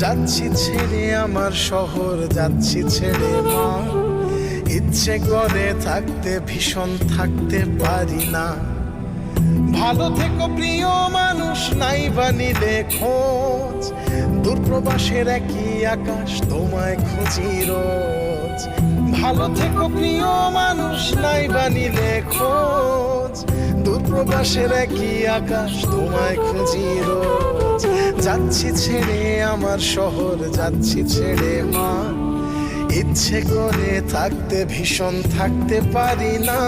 যাচ্ছি ছেড়ে আমার শহর, যাচ্ছি ছেড়ে মা। ইচ্ছে করে থাকতে ভীষণ, থাকতে পারি না। ভালো থেকো প্রিয় মানুষ, নাই বা নিলে খোঁজ। দূরপ্রবাসের একই আকাশ, তোমায় খুঁজি রোজ। ভালো থেকো প্রিয় মানুষ, নাই বা নিলে খোঁজ। দূরপ্রবাসের একই আকাশ, তোমায় খুঁজি রোজ। যাচ্ছি ছেড়ে আমার শহর, যাচ্ছি ছেড়ে মা। ইচ্ছে করে থাকতে ভীষণ, থাকতে পারি না।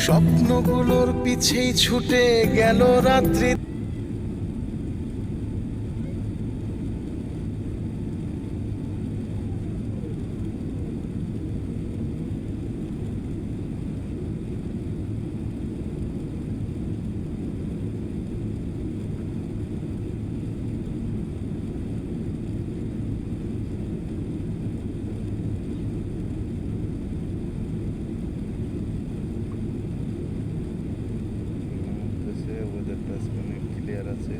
স্বপ্নগুলোর পিছেই ছুটে গেল রাত্রি। ওয়েদারটা আজকে অনেক ক্লিয়ার আছে।